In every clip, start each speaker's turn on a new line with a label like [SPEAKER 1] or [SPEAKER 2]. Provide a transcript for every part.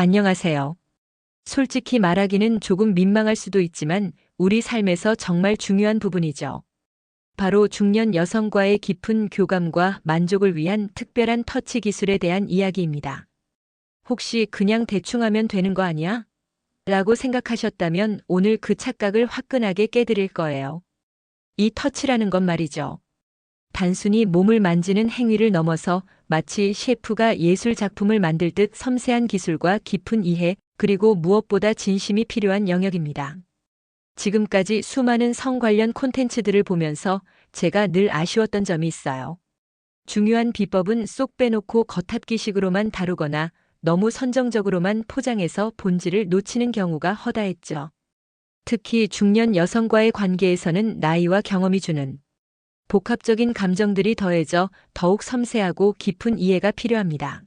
[SPEAKER 1] 안녕하세요. 솔직히 말하기는 조금 민망할 수도 있지만 우리 삶에서 정말 중요한 부분이죠. 바로 중년 여성과의 깊은 교감과 만족을 위한 특별한 터치 기술에 대한 이야기입니다. 혹시 그냥 대충 하면 되는 거 아니야? 라고 생각하셨다면 오늘 그 착각을 화끈하게 깨드릴 거예요. 이 터치라는 건 말이죠. 단순히 몸을 만지는 행위를 넘어서 마치 셰프가 예술 작품을 만들 듯 섬세한 기술과 깊은 이해, 그리고 무엇보다 진심이 필요한 영역입니다. 지금까지 수많은 성 관련 콘텐츠들을 보면서 제가 늘 아쉬웠던 점이 있어요. 중요한 비법은 쏙 빼놓고 겉핥기식으로만 다루거나 너무 선정적으로만 포장해서 본질을 놓치는 경우가 허다했죠. 특히 중년 여성과의 관계에서는 나이와 경험이 주는 복합적인 감정들이 더해져 더욱 섬세하고 깊은 이해가 필요합니다.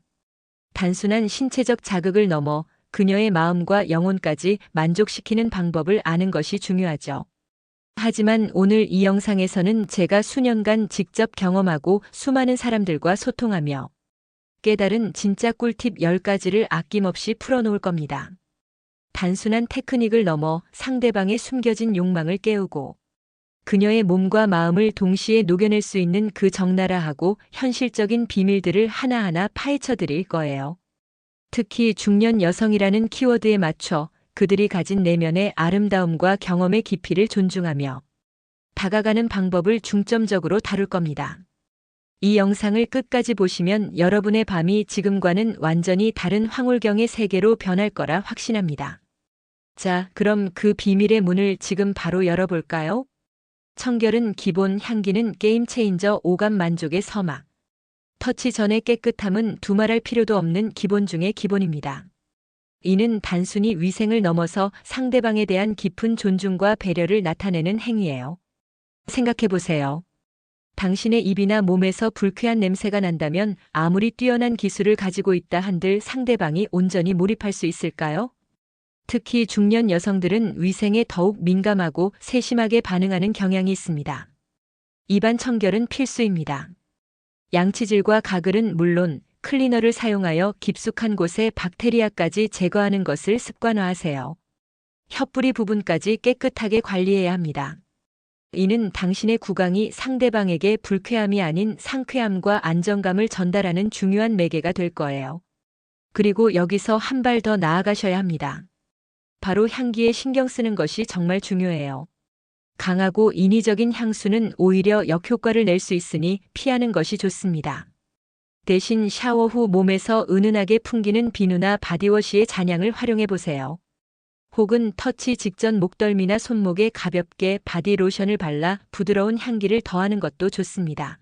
[SPEAKER 1] 단순한 신체적 자극을 넘어 그녀의 마음과 영혼까지 만족시키는 방법을 아는 것이 중요하죠. 하지만 오늘 이 영상에서는 제가 수년간 직접 경험하고 수많은 사람들과 소통하며 깨달은 진짜 꿀팁 10가지를 아낌없이 풀어놓을 겁니다. 단순한 테크닉을 넘어 상대방의 숨겨진 욕망을 깨우고 그녀의 몸과 마음을 동시에 녹여낼 수 있는 그 적나라하고 현실적인 비밀들을 하나하나 파헤쳐 드릴 거예요. 특히 중년 여성이라는 키워드에 맞춰 그들이 가진 내면의 아름다움과 경험의 깊이를 존중하며 다가가는 방법을 중점적으로 다룰 겁니다. 이 영상을 끝까지 보시면 여러분의 밤이 지금과는 완전히 다른 황홀경의 세계로 변할 거라 확신합니다. 자, 그럼 그 비밀의 문을 지금 바로 열어볼까요? 청결은 기본, 향기는 게임 체인저, 오감 만족의 서막. 터치 전의 깨끗함은 두말할 필요도 없는 기본 중의 기본입니다. 이는 단순히 위생을 넘어서 상대방에 대한 깊은 존중과 배려를 나타내는 행위예요. 생각해 보세요. 당신의 입이나 몸에서 불쾌한 냄새가 난다면 아무리 뛰어난 기술을 가지고 있다 한들 상대방이 온전히 몰입할 수 있을까요? 특히 중년 여성들은 위생에 더욱 민감하고 세심하게 반응하는 경향이 있습니다. 입안 청결은 필수입니다. 양치질과 가글은 물론 클리너를 사용하여 깊숙한 곳에 박테리아까지 제거하는 것을 습관화하세요. 혀뿌리 부분까지 깨끗하게 관리해야 합니다. 이는 당신의 구강이 상대방에게 불쾌함이 아닌 상쾌함과 안정감을 전달하는 중요한 매개가 될 거예요. 그리고 여기서 한 발 더 나아가셔야 합니다. 바로 향기에 신경 쓰는 것이 정말 중요해요. 강하고 인위적인 향수는 오히려 역효과를 낼 수 있으니 피하는 것이 좋습니다. 대신 샤워 후 몸에서 은은하게 풍기는 비누나 바디워시의 잔향을 활용해 보세요. 혹은 터치 직전 목덜미나 손목에 가볍게 바디로션을 발라 부드러운 향기를 더하는 것도 좋습니다.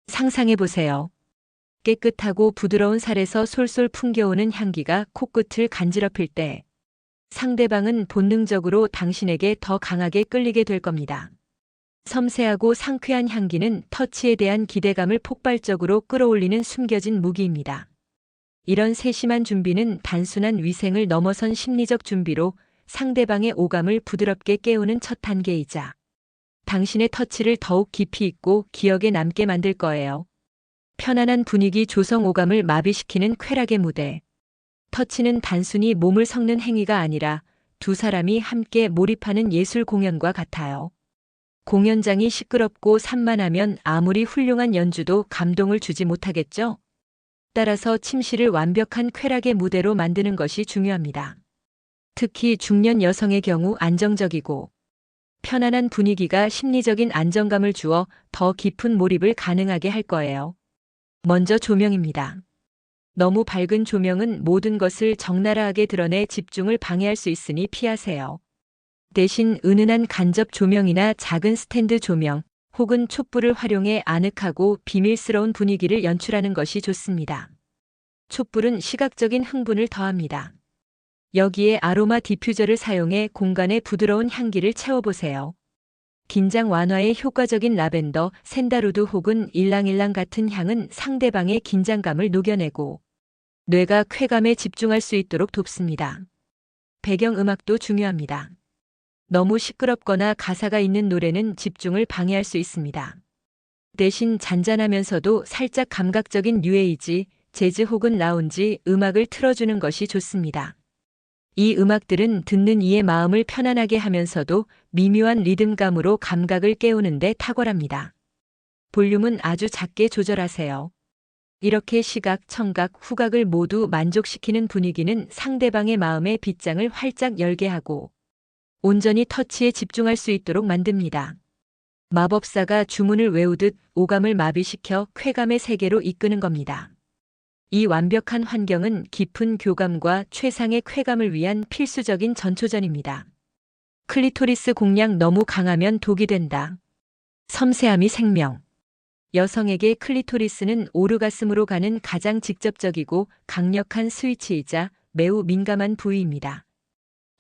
[SPEAKER 1] 상상해 보세요. 깨끗하고 부드러운 살에서 솔솔 풍겨오는 향기가 코끝을 간지럽힐 때 상대방은 본능적으로 당신에게 더 강하게 끌리게 될 겁니다. 섬세하고 상쾌한 향기는 터치에 대한 기대감을 폭발적으로 끌어올리는 숨겨진 무기입니다. 이런 세심한 준비는 단순한 위생을 넘어선 심리적 준비로 상대방의 오감을 부드럽게 깨우는 첫 단계이자 당신의 터치를 더욱 깊이 있고 기억에 남게 만들 거예요. 편안한 분위기 조성, 오감을 마비시키는 쾌락의 무대. 터치는 단순히 몸을 섞는 행위가 아니라 두 사람이 함께 몰입하는 예술 공연과 같아요. 공연장이 시끄럽고 산만하면 아무리 훌륭한 연주도 감동을 주지 못하겠죠? 따라서 침실을 완벽한 쾌락의 무대로 만드는 것이 중요합니다. 특히 중년 여성의 경우 안정적이고 편안한 분위기가 심리적인 안정감을 주어 더 깊은 몰입을 가능하게 할 거예요. 먼저 조명입니다. 너무 밝은 조명은 모든 것을 적나라하게 드러내 집중을 방해할 수 있으니 피하세요. 대신 은은한 간접 조명이나 작은 스탠드 조명 혹은 촛불을 활용해 아늑하고 비밀스러운 분위기를 연출하는 것이 좋습니다. 촛불은 시각적인 흥분을 더합니다. 여기에 아로마 디퓨저를 사용해 공간에 부드러운 향기를 채워보세요. 긴장 완화에 효과적인 라벤더, 샌다루드 혹은 일랑일랑 같은 향은 상대방의 긴장감을 녹여내고 뇌가 쾌감에 집중할 수 있도록 돕습니다. 배경음악도 중요합니다. 너무 시끄럽거나 가사가 있는 노래는 집중을 방해할 수 있습니다. 대신 잔잔하면서도 살짝 감각적인 뉴에이지, 재즈 혹은 라운지 음악을 틀어주는 것이 좋습니다. 이 음악들은 듣는 이의 마음을 편안하게 하면서도 미묘한 리듬감으로 감각을 깨우는데 탁월합니다. 볼륨은 아주 작게 조절하세요. 이렇게 시각, 청각, 후각을 모두 만족시키는 분위기는 상대방의 마음의 빗장을 활짝 열게 하고 온전히 터치에 집중할 수 있도록 만듭니다. 마법사가 주문을 외우듯 오감을 마비시켜 쾌감의 세계로 이끄는 겁니다. 이 완벽한 환경은 깊은 교감과 최상의 쾌감을 위한 필수적인 전초전입니다. 클리토리스 공략 너무 강하면 독이 된다. 섬세함이 생명. 여성에게 클리토리스는 오르가슴으로 가는 가장 직접적이고 강력한 스위치이자 매우 민감한 부위입니다.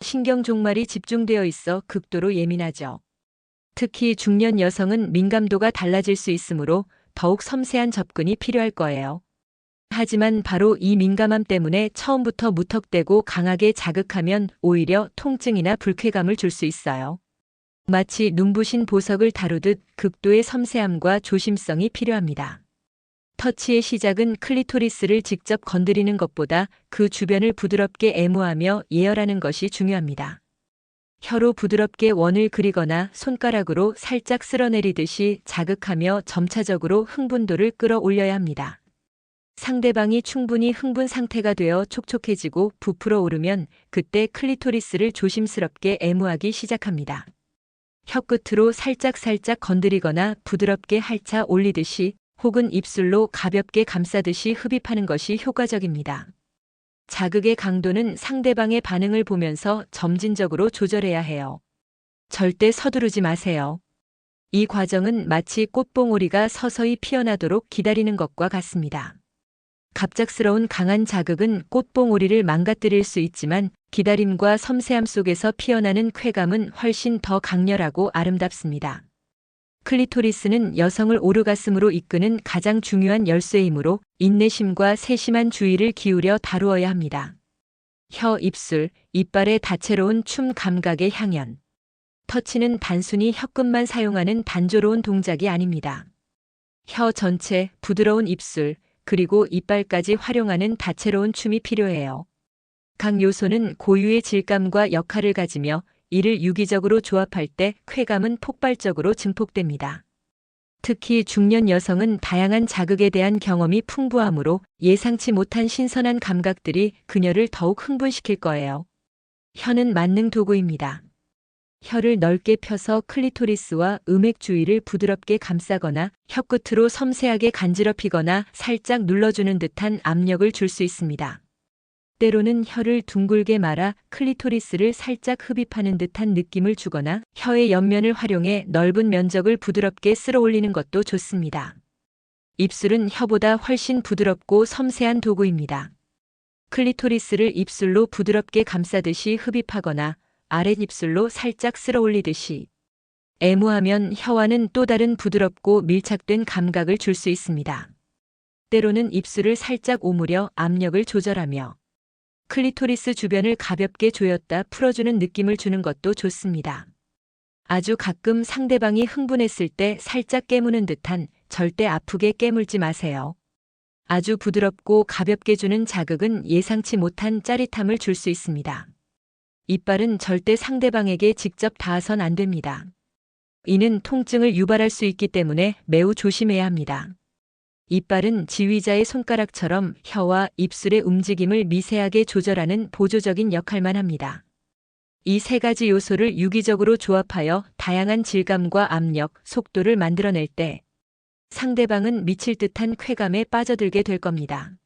[SPEAKER 1] 신경 종말이 집중되어 있어 극도로 예민하죠. 특히 중년 여성은 민감도가 달라질 수 있으므로 더욱 섬세한 접근이 필요할 거예요. 하지만 바로 이 민감함 때문에 처음부터 무턱대고 강하게 자극하면 오히려 통증이나 불쾌감을 줄 수 있어요. 마치 눈부신 보석을 다루듯 극도의 섬세함과 조심성이 필요합니다. 터치의 시작은 클리토리스를 직접 건드리는 것보다 그 주변을 부드럽게 애무하며 예열하는 것이 중요합니다. 혀로 부드럽게 원을 그리거나 손가락으로 살짝 쓸어내리듯이 자극하며 점차적으로 흥분도를 끌어올려야 합니다. 상대방이 충분히 흥분 상태가 되어 촉촉해지고 부풀어 오르면 그때 클리토리스를 조심스럽게 애무하기 시작합니다. 혀끝으로 살짝 건드리거나 부드럽게 핥아 올리듯이 혹은 입술로 가볍게 감싸듯이 흡입하는 것이 효과적입니다. 자극의 강도는 상대방의 반응을 보면서 점진적으로 조절해야 해요. 절대 서두르지 마세요. 이 과정은 마치 꽃봉오리가 서서히 피어나도록 기다리는 것과 같습니다. 갑작스러운 강한 자극은 꽃봉오리를 망가뜨릴 수 있지만 기다림과 섬세함 속에서 피어나는 쾌감은 훨씬 더 강렬하고 아름답습니다. 클리토리스는 여성을 오르가슴으로 이끄는 가장 중요한 열쇠이므로 인내심과 세심한 주의를 기울여 다루어야 합니다. 혀, 입술, 이빨의 다채로운 춤 감각의 향연. 터치는 단순히 혀끝만 사용하는 단조로운 동작이 아닙니다. 혀 전체, 부드러운 입술, 그리고 이빨까지 활용하는 다채로운 춤이 필요해요. 각 요소는 고유의 질감과 역할을 가지며 이를 유기적으로 조합할 때 쾌감은 폭발적으로 증폭됩니다. 특히 중년 여성은 다양한 자극에 대한 경험이 풍부하므로 예상치 못한 신선한 감각들이 그녀를 더욱 흥분시킬 거예요. 혀는 만능 도구입니다. 혀를 넓게 펴서 클리토리스와 음액 주위를 부드럽게 감싸거나 혀끝으로 섬세하게 간지럽히거나 살짝 눌러주는 듯한 압력을 줄 수 있습니다. 때로는 혀를 둥글게 말아 클리토리스를 살짝 흡입하는 듯한 느낌을 주거나 혀의 옆면을 활용해 넓은 면적을 부드럽게 쓸어 올리는 것도 좋습니다. 입술은 혀보다 훨씬 부드럽고 섬세한 도구입니다. 클리토리스를 입술로 부드럽게 감싸듯이 흡입하거나 아랫입술로 살짝 쓸어 올리듯이 애무하면 혀와는 또 다른 부드럽고 밀착된 감각을 줄 수 있습니다. 때로는 입술을 살짝 오므려 압력을 조절하며 클리토리스 주변을 가볍게 조였다 풀어주는 느낌을 주는 것도 좋습니다. 아주 가끔 상대방이 흥분했을 때 살짝 깨무는 듯한 절대 아프게 깨물지 마세요. 아주 부드럽고 가볍게 주는 자극은 예상치 못한 짜릿함을 줄 수 있습니다. 이빨은 절대 상대방에게 직접 닿아선 안 됩니다. 이는 통증을 유발할 수 있기 때문에 매우 조심해야 합니다. 이빨은 지휘자의 손가락처럼 혀와 입술의 움직임을 미세하게 조절하는 보조적인 역할만 합니다. 이 세 가지 요소를 유기적으로 조합하여 다양한 질감과 압력, 속도를 만들어낼 때 상대방은 미칠 듯한 쾌감에 빠져들게 될 겁니다.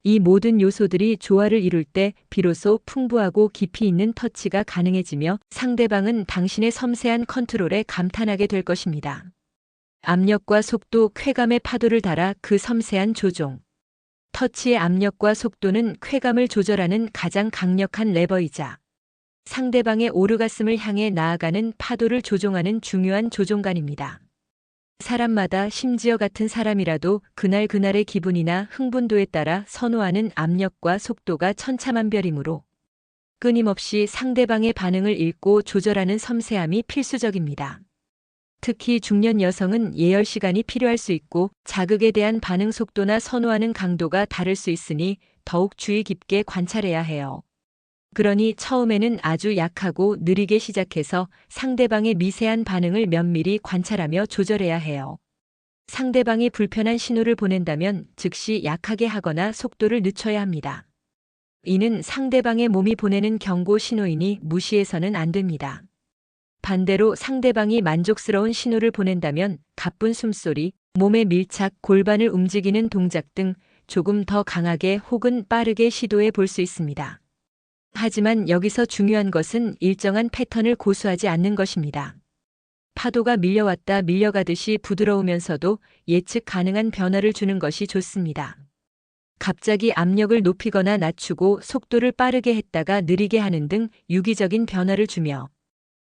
[SPEAKER 1] 이 모든 요소들이 조화를 이룰 때 비로소 풍부하고 깊이 있는 터치가 가능해지며 상대방은 당신의 섬세한 컨트롤에 감탄하게 될 것입니다. 압력과 속도, 쾌감의 파도를 달아 그 섬세한 조종. 터치의 압력과 속도는 쾌감을 조절하는 가장 강력한 레버이자 상대방의 오르가슴을 향해 나아가는 파도를 조종하는 중요한 조종관입니다. 사람마다 심지어 같은 사람이라도 그날그날의 기분이나 흥분도에 따라 선호하는 압력과 속도가 천차만별이므로 끊임없이 상대방의 반응을 읽고 조절하는 섬세함이 필수적입니다. 특히 중년 여성은 예열 시간이 필요할 수 있고 자극에 대한 반응 속도나 선호하는 강도가 다를 수 있으니 더욱 주의 깊게 관찰해야 해요. 그러니 처음에는 아주 약하고 느리게 시작해서 상대방의 미세한 반응을 면밀히 관찰하며 조절해야 해요. 상대방이 불편한 신호를 보낸다면 즉시 약하게 하거나 속도를 늦춰야 합니다. 이는 상대방의 몸이 보내는 경고 신호이니 무시해서는 안 됩니다. 반대로 상대방이 만족스러운 신호를 보낸다면 가쁜 숨소리, 몸의 밀착, 골반을 움직이는 동작 등 조금 더 강하게 혹은 빠르게 시도해 볼 수 있습니다. 하지만 여기서 중요한 것은 일정한 패턴을 고수하지 않는 것입니다. 파도가 밀려왔다 밀려가듯이 부드러우면서도 예측 가능한 변화를 주는 것이 좋습니다. 갑자기 압력을 높이거나 낮추고 속도를 빠르게 했다가 느리게 하는 등 유기적인 변화를 주며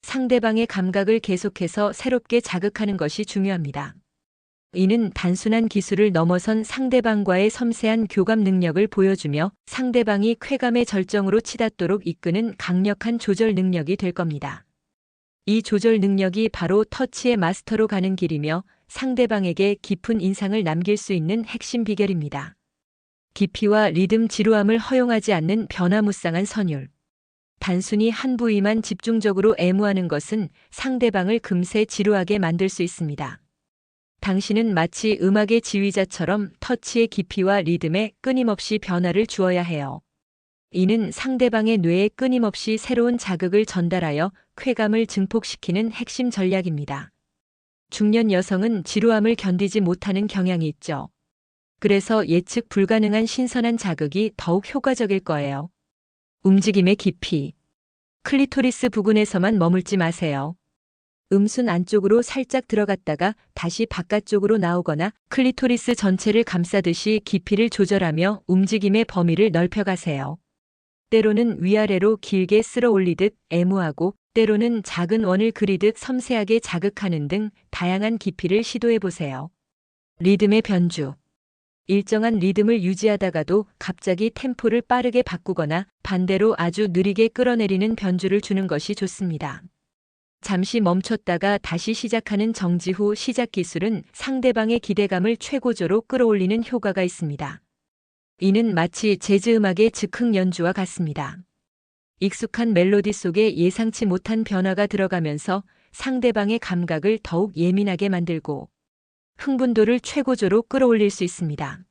[SPEAKER 1] 상대방의 감각을 계속해서 새롭게 자극하는 것이 중요합니다. 이는 단순한 기술을 넘어선 상대방과의 섬세한 교감 능력을 보여주며 상대방이 쾌감의 절정으로 치닫도록 이끄는 강력한 조절 능력이 될 겁니다. 이 조절 능력이 바로 터치의 마스터로 가는 길이며 상대방에게 깊은 인상을 남길 수 있는 핵심 비결입니다. 깊이와 리듬 지루함을 허용하지 않는 변화무쌍한 선율. 단순히 한 부위만 집중적으로 애무하는 것은 상대방을 금세 지루하게 만들 수 있습니다. 당신은 마치 음악의 지휘자처럼 터치의 깊이와 리듬에 끊임없이 변화를 주어야 해요. 이는 상대방의 뇌에 끊임없이 새로운 자극을 전달하여 쾌감을 증폭시키는 핵심 전략입니다. 중년 여성은 지루함을 견디지 못하는 경향이 있죠. 그래서 예측 불가능한 신선한 자극이 더욱 효과적일 거예요. 움직임의 깊이. 클리토리스 부근에서만 머물지 마세요. 음순 안쪽으로 살짝 들어갔다가 다시 바깥쪽으로 나오거나 클리토리스 전체를 감싸듯이 깊이를 조절하며 움직임의 범위를 넓혀가세요. 때로는 위아래로 길게 쓸어 올리듯 애무하고 때로는 작은 원을 그리듯 섬세하게 자극하는 등 다양한 깊이를 시도해 보세요. 리듬의 변주. 일정한 리듬을 유지하다가도 갑자기 템포를 빠르게 바꾸거나 반대로 아주 느리게 끌어내리는 변주를 주는 것이 좋습니다. 잠시 멈췄다가 다시 시작하는 정지 후 시작 기술은 상대방의 기대감을 최고조로 끌어올리는 효과가 있습니다. 이는 마치 재즈 음악의 즉흥 연주와 같습니다. 익숙한 멜로디 속에 예상치 못한 변화가 들어가면서 상대방의 감각을 더욱 예민하게 만들고 흥분도를 최고조로 끌어올릴 수 있습니다.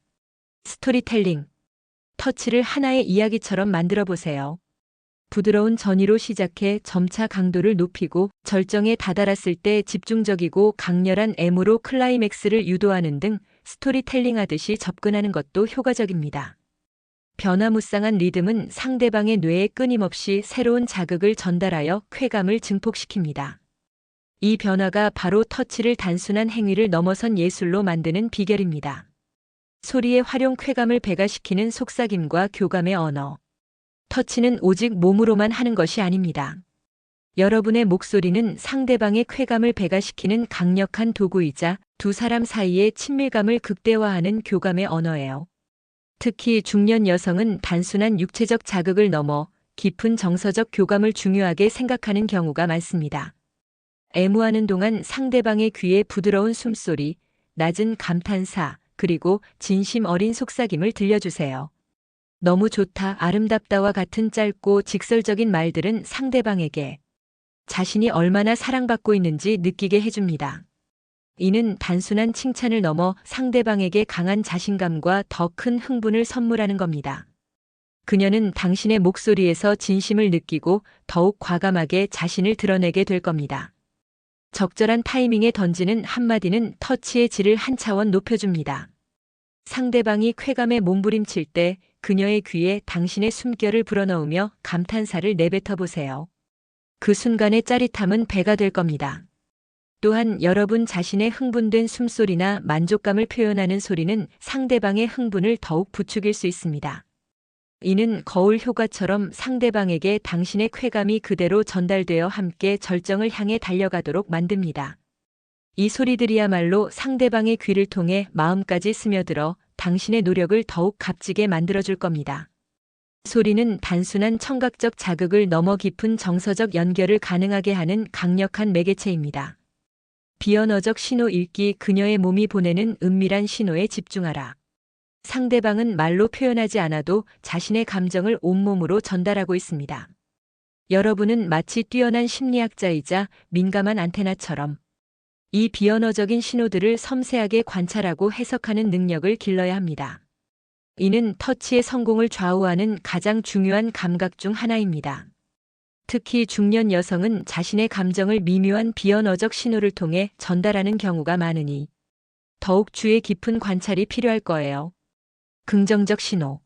[SPEAKER 1] 스토리텔링. 터치를 하나의 이야기처럼 만들어 보세요. 부드러운 전이로 시작해 점차 강도를 높이고 절정에 다다랐을 때 집중적이고 강렬한 애무로 클라이맥스를 유도하는 등 스토리텔링 하듯이 접근하는 것도 효과적입니다. 변화무쌍한 리듬은 상대방의 뇌에 끊임없이 새로운 자극을 전달하여 쾌감을 증폭시킵니다. 이 변화가 바로 터치를 단순한 행위를 넘어선 예술로 만드는 비결입니다. 소리의 활용 쾌감을 배가시키는 속삭임과 교감의 언어. 터치는 오직 몸으로만 하는 것이 아닙니다. 여러분의 목소리는 상대방의 쾌감을 배가시키는 강력한 도구이자 두 사람 사이의 친밀감을 극대화하는 교감의 언어예요. 특히 중년 여성은 단순한 육체적 자극을 넘어 깊은 정서적 교감을 중요하게 생각하는 경우가 많습니다. 애무하는 동안 상대방의 귀에 부드러운 숨소리, 낮은 감탄사, 그리고 진심 어린 속삭임을 들려주세요. 너무 좋다, 아름답다와 같은 짧고 직설적인 말들은 상대방에게 자신이 얼마나 사랑받고 있는지 느끼게 해줍니다. 이는 단순한 칭찬을 넘어 상대방에게 강한 자신감과 더 큰 흥분을 선물하는 겁니다. 그녀는 당신의 목소리에서 진심을 느끼고 더욱 과감하게 자신을 드러내게 될 겁니다. 적절한 타이밍에 던지는 한마디는 터치의 질을 한 차원 높여줍니다. 상대방이 쾌감에 몸부림칠 때 그녀의 귀에 당신의 숨결을 불어넣으며 감탄사를 내뱉어 보세요. 그 순간의 짜릿함은 배가 될 겁니다. 또한 여러분 자신의 흥분된 숨소리나 만족감을 표현하는 소리는 상대방의 흥분을 더욱 부추길 수 있습니다. 이는 거울 효과처럼 상대방에게 당신의 쾌감이 그대로 전달되어 함께 절정을 향해 달려가도록 만듭니다. 이 소리들이야말로 상대방의 귀를 통해 마음까지 스며들어 당신의 노력을 더욱 값지게 만들어줄 겁니다. 소리는 단순한 청각적 자극을 넘어 깊은 정서적 연결을 가능하게 하는 강력한 매개체입니다. 비언어적 신호 읽기 그녀의 몸이 보내는 은밀한 신호에 집중하라. 상대방은 말로 표현하지 않아도 자신의 감정을 온몸으로 전달하고 있습니다. 여러분은 마치 뛰어난 심리학자이자 민감한 안테나처럼 이 비언어적인 신호들을 섬세하게 관찰하고 해석하는 능력을 길러야 합니다. 이는 터치의 성공을 좌우하는 가장 중요한 감각 중 하나입니다. 특히 중년 여성은 자신의 감정을 미묘한 비언어적 신호를 통해 전달하는 경우가 많으니 더욱 주의 깊은 관찰이 필요할 거예요. 긍정적 신호.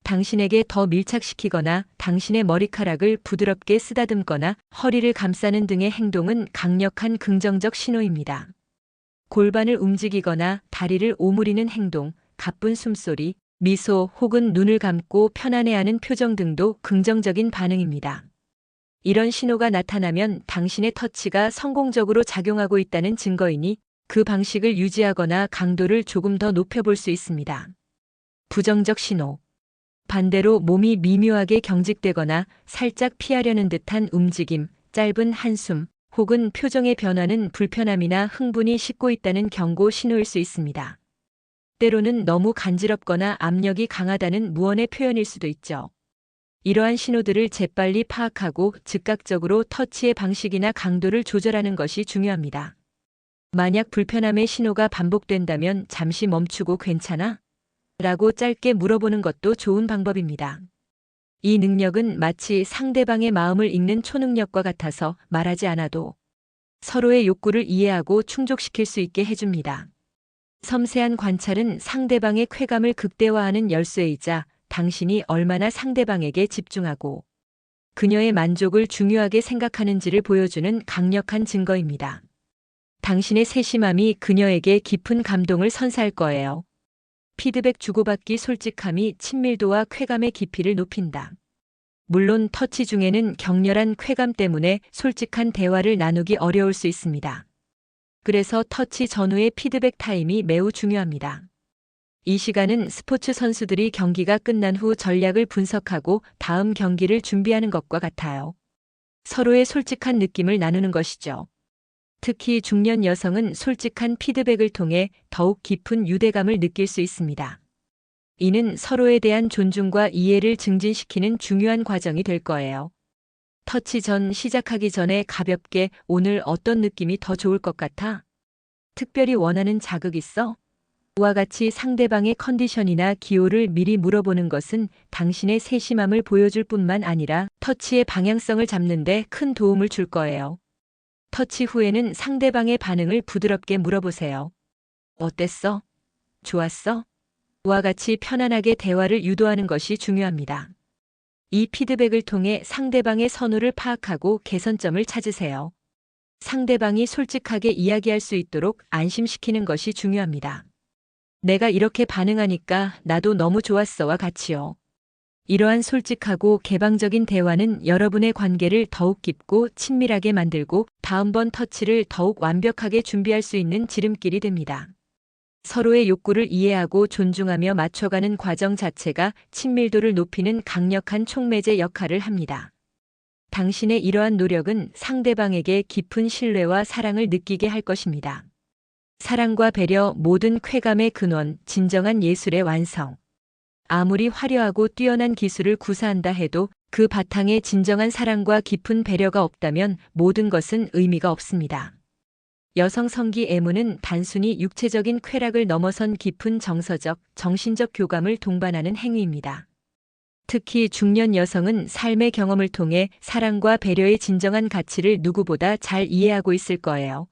[SPEAKER 1] 당신에게 더 밀착시키거나 당신의 머리카락을 부드럽게 쓰다듬거나 허리를 감싸는 등의 행동은 강력한 긍정적 신호입니다. 골반을 움직이거나 다리를 오므리는 행동, 가쁜 숨소리, 미소 혹은 눈을 감고 편안해하는 표정 등도 긍정적인 반응입니다. 이런 신호가 나타나면 당신의 터치가 성공적으로 작용하고 있다는 증거이니 그 방식을 유지하거나 강도를 조금 더 높여볼 수 있습니다. 부정적 신호. 반대로 몸이 미묘하게 경직되거나 살짝 피하려는 듯한 움직임, 짧은 한숨, 혹은 표정의 변화는 불편함이나 흥분이 싣고 있다는 경고 신호일 수 있습니다. 때로는 너무 간지럽거나 압력이 강하다는 무언의 표현일 수도 있죠. 이러한 신호들을 재빨리 파악하고 즉각적으로 터치의 방식이나 강도를 조절하는 것이 중요합니다. 만약 불편함의 신호가 반복된다면 잠시 멈추고 괜찮아? 라고 짧게 물어보는 것도 좋은 방법입니다. 이 능력은 마치 상대방의 마음을 읽는 초능력과 같아서 말하지 않아도 서로의 욕구를 이해하고 충족시킬 수 있게 해줍니다. 섬세한 관찰은 상대방의 쾌감을 극대화하는 열쇠이자 당신이 얼마나 상대방에게 집중하고 그녀의 만족을 중요하게 생각하는지를 보여주는 강력한 증거입니다. 당신의 세심함이 그녀에게 깊은 감동을 선사할 거예요. 피드백 주고받기 솔직함이 친밀도와 쾌감의 깊이를 높인다. 물론 터치 중에는 격렬한 쾌감 때문에 솔직한 대화를 나누기 어려울 수 있습니다. 그래서 터치 전후의 피드백 타임이 매우 중요합니다. 이 시간은 스포츠 선수들이 경기가 끝난 후 전략을 분석하고 다음 경기를 준비하는 것과 같아요. 서로의 솔직한 느낌을 나누는 것이죠. 특히 중년 여성은 솔직한 피드백을 통해 더욱 깊은 유대감을 느낄 수 있습니다. 이는 서로에 대한 존중과 이해를 증진시키는 중요한 과정이 될 거예요. 터치 전 시작하기 전에 가볍게 오늘 어떤 느낌이 더 좋을 것 같아? 특별히 원하는 자극 있어? 와 같이 상대방의 컨디션이나 기호를 미리 물어보는 것은 당신의 세심함을 보여줄 뿐만 아니라 터치의 방향성을 잡는 데 큰 도움을 줄 거예요. 터치 후에는 상대방의 반응을 부드럽게 물어보세요. 어땠어? 좋았어? 와 같이 편안하게 대화를 유도하는 것이 중요합니다. 이 피드백을 통해 상대방의 선호를 파악하고 개선점을 찾으세요. 상대방이 솔직하게 이야기할 수 있도록 안심시키는 것이 중요합니다. 내가 이렇게 반응하니까 나도 너무 좋았어와 같이요. 이러한 솔직하고 개방적인 대화는 여러분의 관계를 더욱 깊고 친밀하게 만들고 다음번 터치를 더욱 완벽하게 준비할 수 있는 지름길이 됩니다. 서로의 욕구를 이해하고 존중하며 맞춰가는 과정 자체가 친밀도를 높이는 강력한 촉매제 역할을 합니다. 당신의 이러한 노력은 상대방에게 깊은 신뢰와 사랑을 느끼게 할 것입니다. 사랑과 배려, 모든 쾌감의 근원, 진정한 예술의 완성. 아무리 화려하고 뛰어난 기술을 구사한다 해도 그 바탕에 진정한 사랑과 깊은 배려가 없다면 모든 것은 의미가 없습니다. 여성 성기 애무는 단순히 육체적인 쾌락을 넘어선 깊은 정서적, 정신적 교감을 동반하는 행위입니다. 특히 중년 여성은 삶의 경험을 통해 사랑과 배려의 진정한 가치를 누구보다 잘 이해하고 있을 거예요.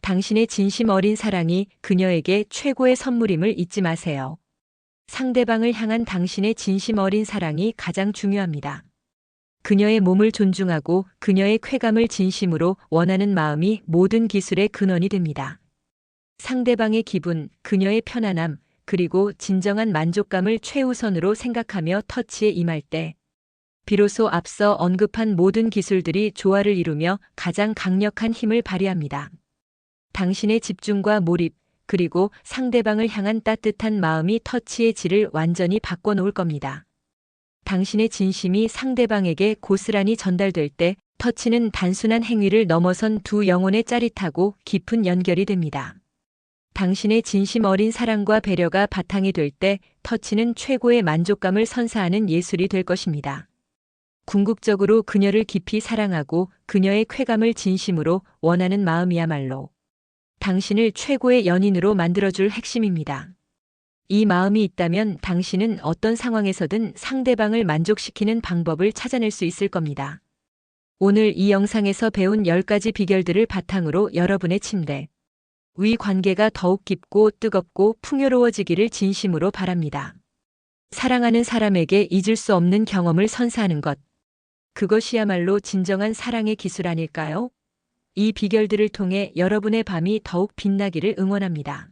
[SPEAKER 1] 당신의 진심 어린 사랑이 그녀에게 최고의 선물임을 잊지 마세요. 상대방을 향한 당신의 진심 어린 사랑이 가장 중요합니다. 그녀의 몸을 존중하고 그녀의 쾌감을 진심으로 원하는 마음이 모든 기술의 근원이 됩니다. 상대방의 기분, 그녀의 편안함, 그리고 진정한 만족감을 최우선으로 생각하며 터치에 임할 때, 비로소 앞서 언급한 모든 기술들이 조화를 이루며 가장 강력한 힘을 발휘합니다. 당신의 집중과 몰입, 그리고 상대방을 향한 따뜻한 마음이 터치의 질을 완전히 바꿔놓을 겁니다. 당신의 진심이 상대방에게 고스란히 전달될 때 터치는 단순한 행위를 넘어선 두 영혼의 짜릿하고 깊은 연결이 됩니다. 당신의 진심 어린 사랑과 배려가 바탕이 될 때 터치는 최고의 만족감을 선사하는 예술이 될 것입니다. 궁극적으로 그녀를 깊이 사랑하고 그녀의 쾌감을 진심으로 원하는 마음이야말로 당신을 최고의 연인으로 만들어줄 핵심입니다. 이 마음이 있다면 당신은 어떤 상황에서든 상대방을 만족시키는 방법을 찾아낼 수 있을 겁니다. 오늘 이 영상에서 배운 10가지 비결들을 바탕으로 여러분의 침대 위 관계가 더욱 깊고 뜨겁고 풍요로워지기를 진심으로 바랍니다. 사랑하는 사람에게 잊을 수 없는 경험을 선사하는 것. 그것이야말로 진정한 사랑의 기술 아닐까요? 이 비결들을 통해 여러분의 밤이 더욱 빛나기를 응원합니다.